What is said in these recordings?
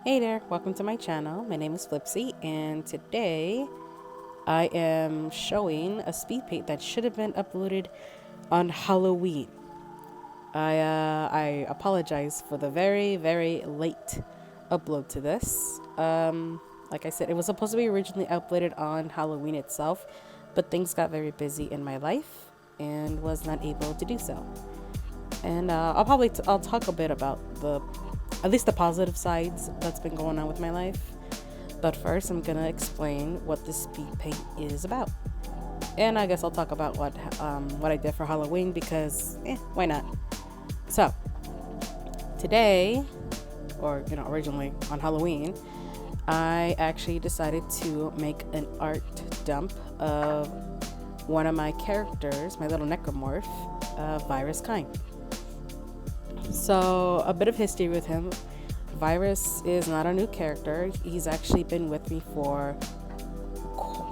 Hey there, welcome to my channel. My name is Flipsy, and today I am showing a speed paint that should have been uploaded on Halloween. I apologize for the very late upload to this. Like I said, it was supposed to be originally uploaded on Halloween itself, but things got very busy in my life and was not able to do so. And I'll talk a bit about at least the positive sides that's been going on with my life. But first, I'm gonna explain what the speed paint is about, and I guess I'll talk about what I did for Halloween because, why not? So today, or originally on Halloween, I actually decided to make an art dump of one of my characters, my little necromorph, Virus Kind. So, a bit of history with him. Virus is not a new character. He's actually been with me for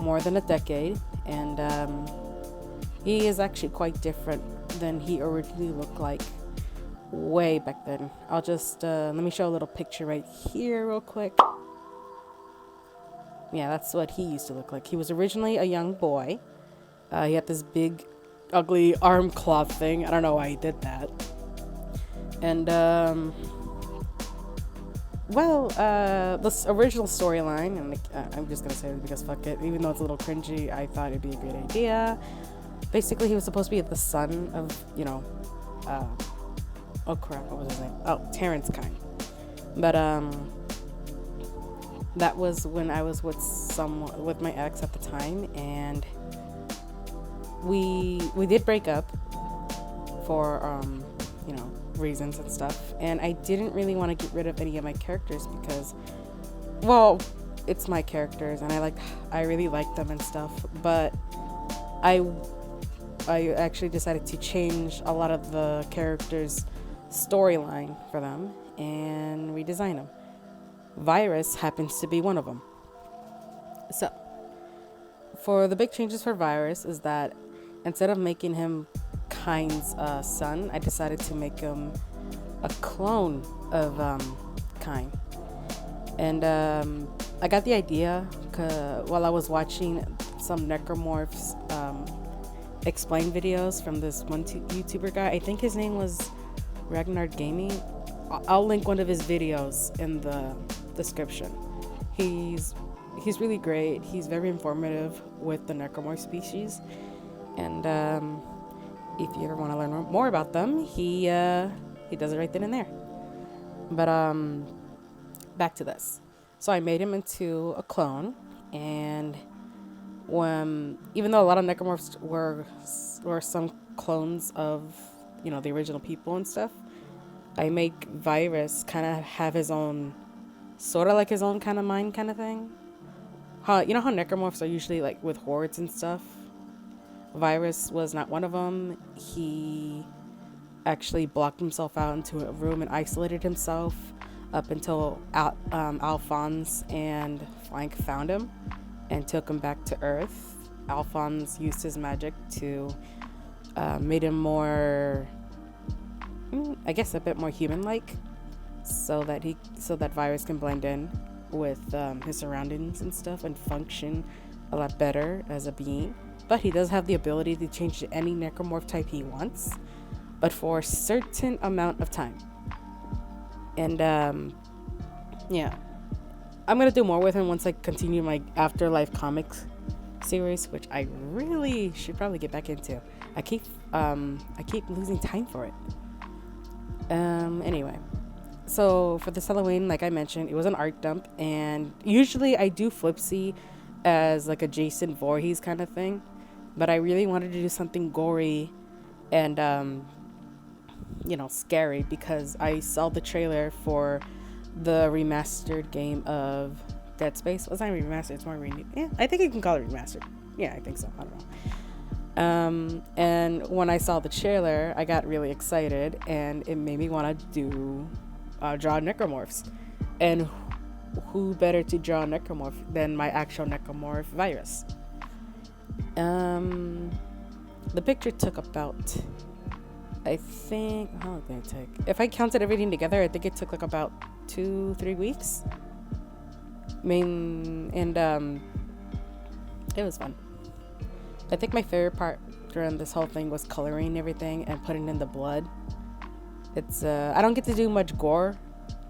more than a decade, and he is actually quite different than he originally looked like way back then. I'll just let me show a little picture right here real quick. Yeah, that's what he used to look like. He was originally a young boy. He had this big, ugly arm cloth thing. I don't know why he did that. And, this original storyline, and I'm just gonna say it because fuck it, even though it's a little cringy, I thought it'd be a great idea. Basically, he was supposed to be the son of, oh crap, what was his name? Oh, Terrence Kind. But, that was when I was with my ex at the time, and we did break up for, reasons and stuff, and I didn't really want to get rid of any of my characters because, well, it's my characters and I really like them and stuff, but I actually decided to change a lot of the characters' storyline for them and redesign them. Virus happens to be one of them. So for the big changes for Virus is that instead of making him Kind's son, I decided to make him a clone of Kind. And I got the idea while I was watching some necromorphs explain videos from this one YouTuber guy. I think his name was Ragnar Gaming. I'll link one of his videos in the description. He's really great. He's very informative with the necromorph species, and if you ever want to learn more about them, he does it right then and there. But back to this. So I made him into a clone, and even though a lot of necromorphs were some clones of the original people and stuff, I make Virus kind of have his own, sort of like his own kind of mind kind of thing. How necromorphs are usually like with hordes and stuff. Virus was not one of them. He actually blocked himself out into a room and isolated himself up until Alphonse and Flank found him and took him back to Earth. Alphonse used his magic to made him more, I guess, a bit more human-like, so that Virus can blend in with his surroundings and stuff and function a lot better as a being. But he does have the ability to change to any necromorph type he wants, but for a certain amount of time. And yeah, I'm gonna do more with him once I continue my Afterlife comics series, which I really should probably get back into. I keep losing time for it. Anyway, so for this Halloween, like I mentioned, it was an art dump, and usually I do Flipsy as like a Jason Voorhees kind of thing, but I really wanted to do something gory and scary because I saw the trailer for the remastered game of Dead Space. Well, it's not remastered, it's more renewed. Yeah, I think you can call it remastered. Yeah, I think so. I don't know. And when I saw the trailer, I got really excited, and it made me want to draw necromorphs. And who better to draw a necromorph than my actual necromorph Virus? The picture took about, I think, how long did it take? If I counted everything together, I think it took like about 2-3 weeks. It was fun. I think my favorite part during this whole thing was coloring everything and putting in the blood. It's I don't get to do much gore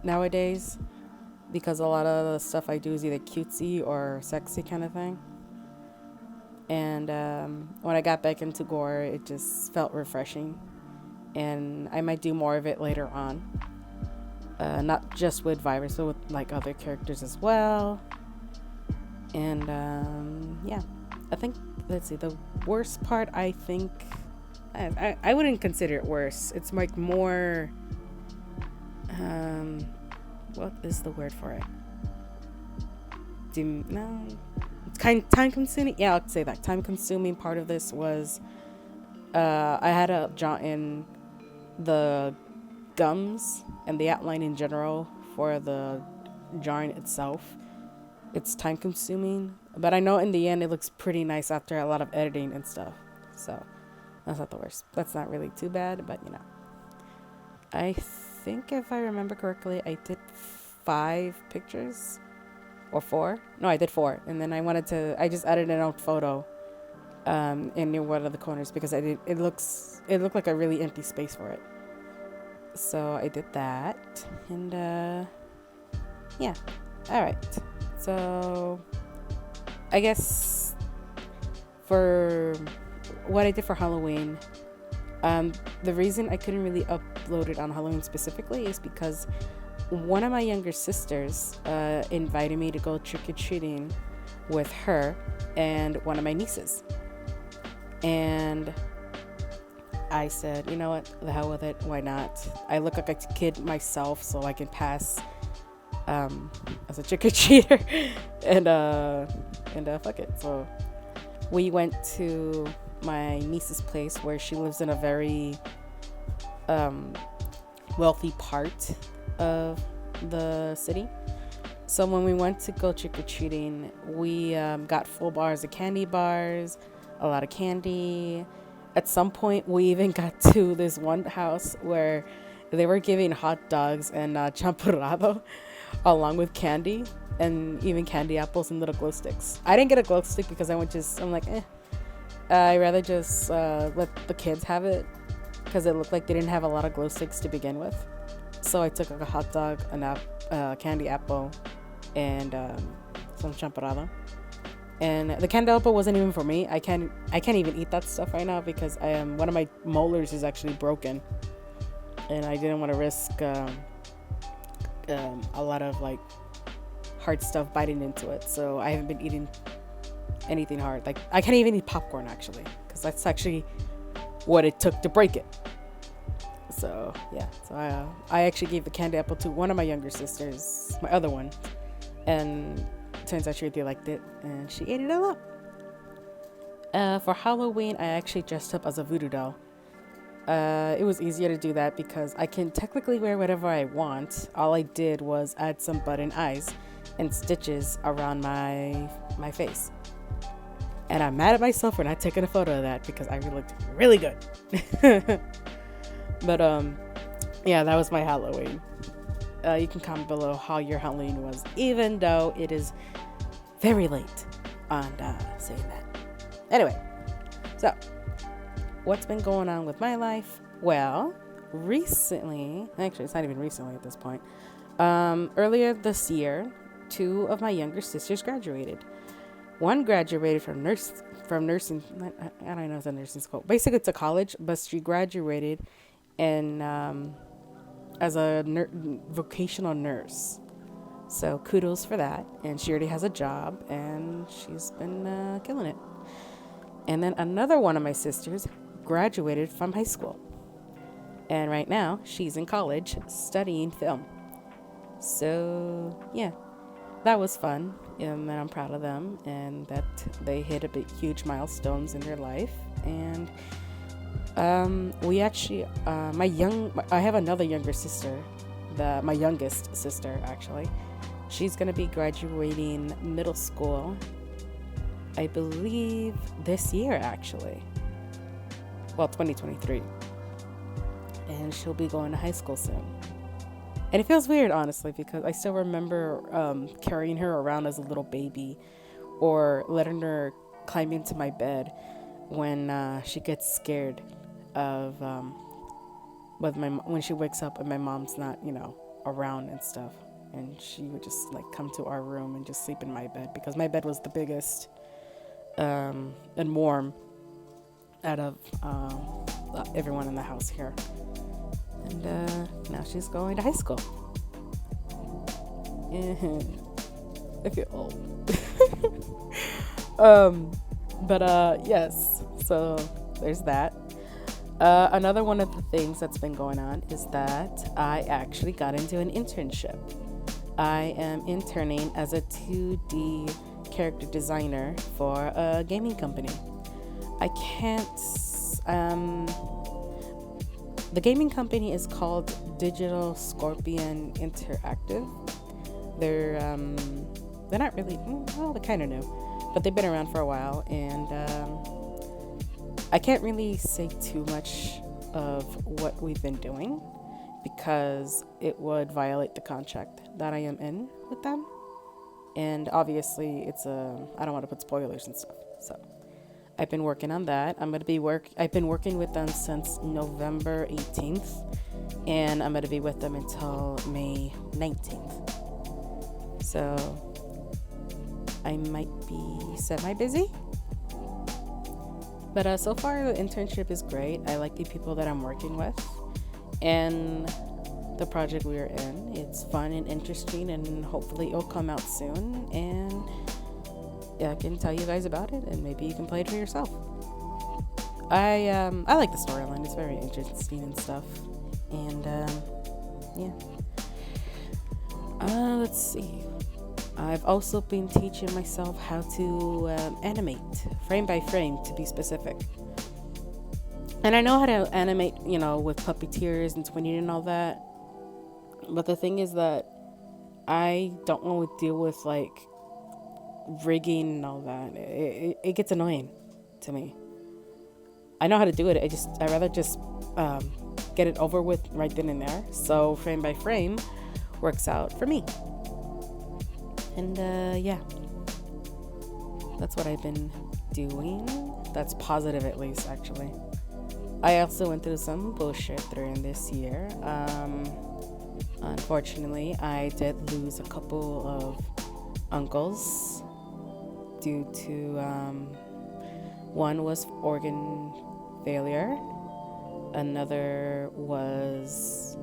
nowadays because a lot of the stuff I do is either cutesy or sexy kind of thing. And when I got back into gore, it just felt refreshing. And I might do more of it later on. Not just with Virus, but with like other characters as well. And yeah, I think, let's see, the worst part, I think, I wouldn't consider it worse. It's like more, what is the word for it? No, it's kind of time consuming. Yeah, I'll say that. Time consuming part of this was, I had to jot in the gums and the outline in general for the drawing itself. It's time consuming, but I know in the end it looks pretty nice after a lot of editing and stuff. So that's not the worst. That's not really too bad, but you know. I think if I remember correctly, I did 5 pictures or 4. No, I did 4. And then I just added an old photo in near one of the corners because it looked like a really empty space for it. So I did that, and yeah. All right. So I guess for what I did for Halloween, the reason I couldn't really upload it on Halloween specifically is because one of my younger sisters invited me to go trick-or-treating with her and one of my nieces. And I said, you know what, the hell with it, why not? I look like a kid myself, so I can pass as a trick-or-treater. and fuck it. So we went to my niece's place where she lives in a very wealthy part of the city. So when we went to go trick-or-treating, we got full bars of candy bars, a lot of candy. At some point, we even got to this one house where they were giving hot dogs and champurrado along with candy and even candy apples and little glow sticks. I didn't get a glow stick because I'm like, I'd rather just let the kids have it because it looked like they didn't have a lot of glow sticks to begin with. So I took like a hot dog, a candy apple, and some champurrado. And the candy apple wasn't even for me. I can't even eat that stuff right now because one of my molars is actually broken, and I didn't want to risk a lot of like hard stuff biting into it. So I haven't been eating anything hard. Like I can't even eat popcorn actually, because that's actually what it took to break it. So yeah, so I actually gave the candy apple to one of my younger sisters, my other one, and turns out she really liked it and she ate it all up. For Halloween, I actually dressed up as a voodoo doll. It was easier to do that because I can technically wear whatever I want. All I did was add some button eyes and stitches around my face. And I'm mad at myself for not taking a photo of that because I looked really good. But yeah, that was my Halloween. You can comment below how your Halloween was, even though it is very late on saying that. Anyway, so what's been going on with my life? Well, recently, actually, it's not even recently at this point. Earlier this year, 2 of my younger sisters graduated. One graduated from nursing. I don't know if it's a nursing school. Basically, it's a college, but she graduated and as a vocational nurse. So kudos for that. And she already has a job and she's been killing it. And then another one of my sisters graduated from high school. And right now she's in college studying film. So yeah, that was fun. And I'm proud of them and that they hit huge milestones in their life. And we actually, I have another younger sister, my youngest sister actually. She's gonna be graduating middle school, I believe this year actually. Well, 2023. And she'll be going to high school soon. And it feels weird, honestly, because I still remember carrying her around as a little baby, or letting her climb into my bed when she gets scared of when she wakes up and my mom's not, around and stuff. And she would just like come to our room and just sleep in my bed because my bed was the biggest and warm out of everyone in the house here. And now she's going to high school. And I feel old. Yes, so there's that. Another one of the things that's been going on is that I actually got into an internship. I am interning as a 2D character designer for a gaming company. I can't. The gaming company is called Digital Scorpion Interactive. They're not really, well, they're kind of new, but they've been around for a while, and I can't really say too much of what we've been doing because it would violate the contract that I am in with them. And obviously I don't want to put spoilers and stuff. So I've been working on that. I've been working with them since November 18th, and I'm going to be with them until May 19th. So I might be semi-busy. But so far, the internship is great. I like the people that I'm working with. And the project we're in, it's fun and interesting, and hopefully it'll come out soon. And I can tell you guys about it, and maybe you can play it for yourself. I like the storyline. It's very interesting and stuff. And let's see. I've also been teaching myself how to animate, frame by frame to be specific. And I know how to animate, with puppeteers and twinning and all that. But the thing is that I don't want to deal with like rigging and all that. It gets annoying to me. I know how to do it. I'd rather just get it over with right then and there. So frame by frame works out for me. And that's what I've been doing. That's positive, at least, actually. I also went through some bullshit during this year. Unfortunately, I did lose a couple of uncles due to one was organ failure. Another was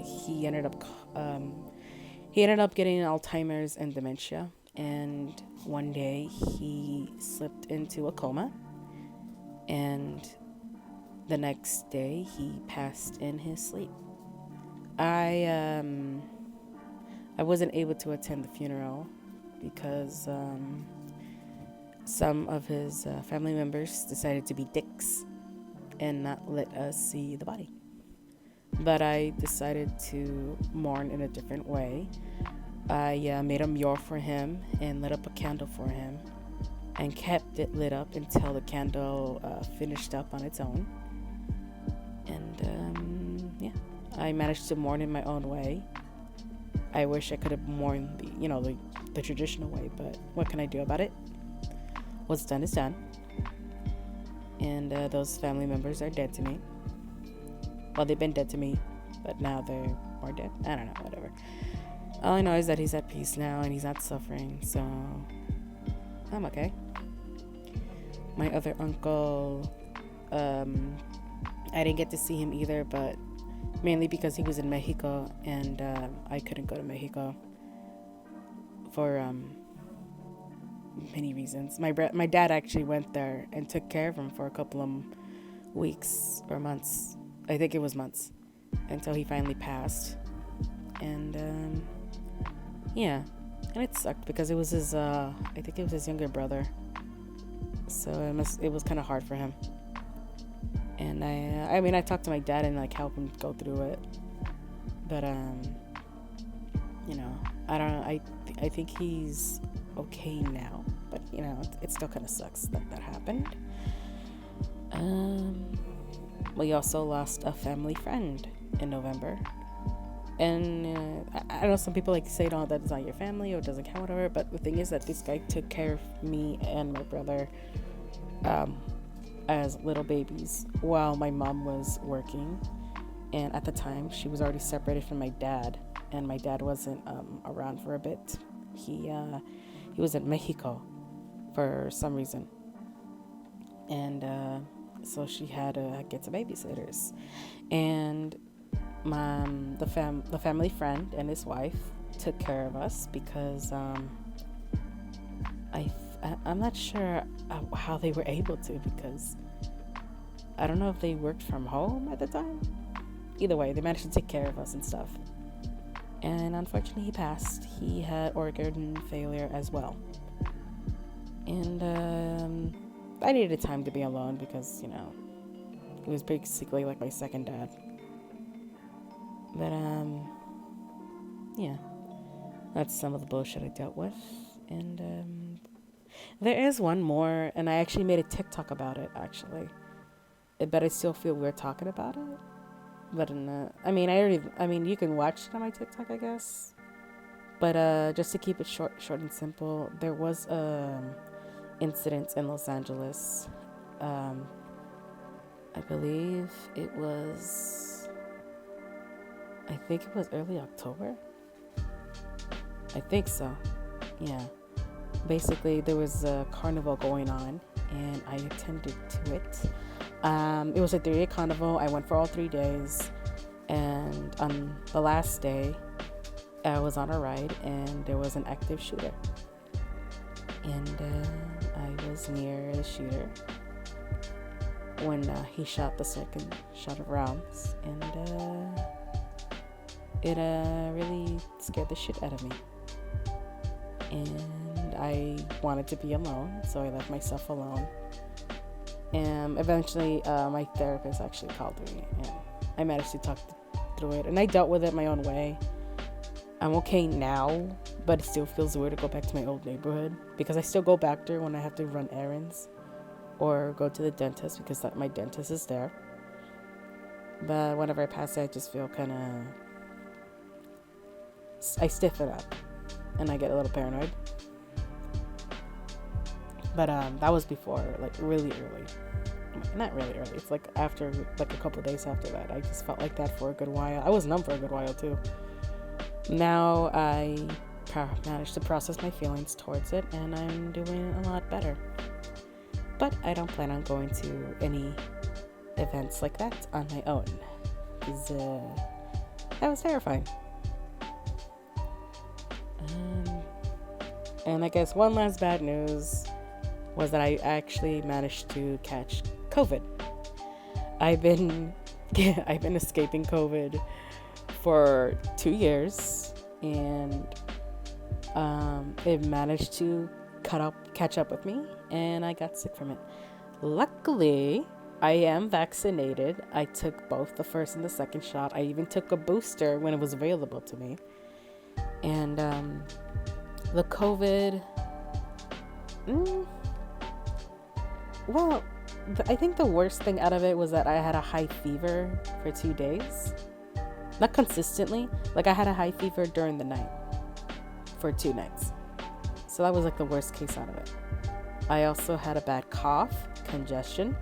he ended up getting Alzheimer's and dementia, and one day he slipped into a coma, and the next day he passed in his sleep. I wasn't able to attend the funeral because some of his family members decided to be dicks and not let us see the body. But I decided to mourn in a different way. I made a mural for him and lit up a candle for him and kept it lit up until the candle finished up on its own. And I managed to mourn in my own way. I wish I could have mourned the traditional way, but what can I do about it? What's done is done. And those family members are dead to me. Well, they've been dead to me, but now they're more dead. I don't know, whatever. All I know is that he's at peace now and he's not suffering, so I'm okay. My other uncle, I didn't get to see him either, but mainly because he was in Mexico and I couldn't go to Mexico for many reasons. My dad actually went there and took care of him for a couple of weeks or months. I think it was months until he finally passed. And and it sucked because it was his I think it was his younger brother, so it was kind of hard for him. And I talked to my dad and like helped him go through it, but I don't know. I think he's okay now, but it still kind of sucks that happened. We also lost a family friend in November, And I know some people like to say, no, that is not your family or it doesn't count, whatever. But the thing is that this guy took care of me and my brother as little babies while my mom was working. And at the time, she was already separated from my dad, and my dad wasn't around for a bit. He was in Mexico for some reason, and so she had to get some babysitters. And the family friend and his wife took care of us because I'm not sure how they were able to, because I don't know if they worked from home at the time. Either way, they managed to take care of us and stuff. And unfortunately, he passed. He had organ failure as well. And I needed time to be alone because, he was basically like my second dad. But, yeah, that's some of the bullshit I dealt with. And there is one more, and I actually made a TikTok about it, actually. But I still feel weird talking about it. But you can watch it on my TikTok, I guess. But just to keep it short and simple, there was incident in Los Angeles. I believe it was, I think it was early October. I think so. Yeah. Basically, there was a carnival going on, and I attended to it. It was a 3-day carnival. I went for all 3 days, and on the last day, I was on a ride, and there was an active shooter, and I was near the shooter when he shot the second shot of rounds, and it really scared the shit out of me, and I wanted to be alone, so I left myself alone. And eventually, my therapist actually called me, and I managed to talk through it. And I dealt with it my own way. I'm okay now, but it still feels weird to go back to my old neighborhood because I still go back there when I have to run errands or go to the dentist because my dentist is there. But whenever I pass it, I just feel kind of, I stiffen up and I get a little paranoid. But that was before, like really early. Not really early. It's like after, like a couple of days after that. I just felt like that for a good while. I was numb for a good while too. Now I managed to process my feelings towards it, and I'm doing a lot better. But I don't plan on going to any events like that on my own, because that was terrifying. And I guess one last bad news was that I actually managed to catch COVID. I've been escaping COVID for 2 years, and it managed to catch up with me, and I got sick from it. Luckily, I am vaccinated. I took both the first and the second shot. I even took a booster when it was available to me. And the COVID, I think the worst thing out of it was that I had a high fever for 2 days. Not consistently. Like, I had a high fever during the night for 2 nights. So that was like the worst case out of it. I also had a bad cough, congestion,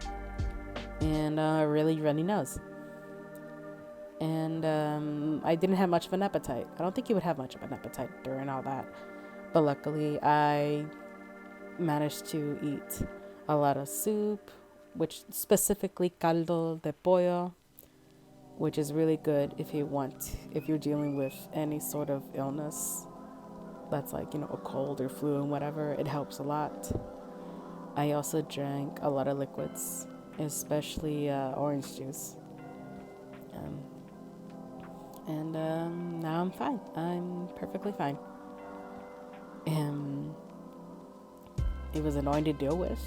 and a really runny nose. And I didn't have much of an appetite. I don't think you would have much of an appetite during all that. But luckily, I managed to eat a lot of soup, which specifically caldo de pollo, which is really good if you're dealing with any sort of illness that's like, a cold or flu and whatever. It helps a lot. I also drank a lot of liquids, especially orange juice. And now I'm fine. I'm perfectly fine. It was annoying to deal with,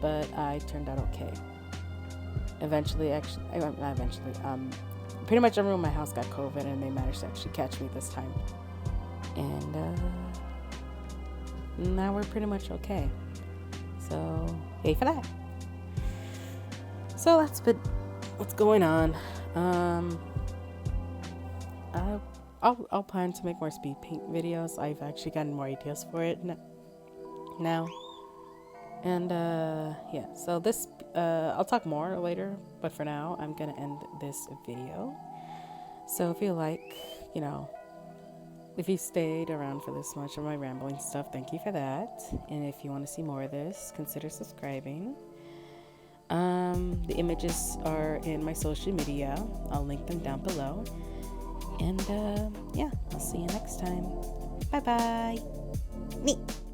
but I turned out okay. Pretty much everyone in my house got COVID, and they managed to actually catch me this time. And now we're pretty much okay. So, yay for that. So that's what's going on. I'll plan to make more speed paint videos. I've actually gotten more ideas for it now. And yeah, so this I'll talk more later, but for now I'm gonna end this video. So if you like, you know, if you stayed around for this much of my rambling stuff, thank you for that. And if you want to see more of this, consider subscribing. The images are in my social media. I'll link them down below. And yeah, I'll see you next time. Bye bye. Neat.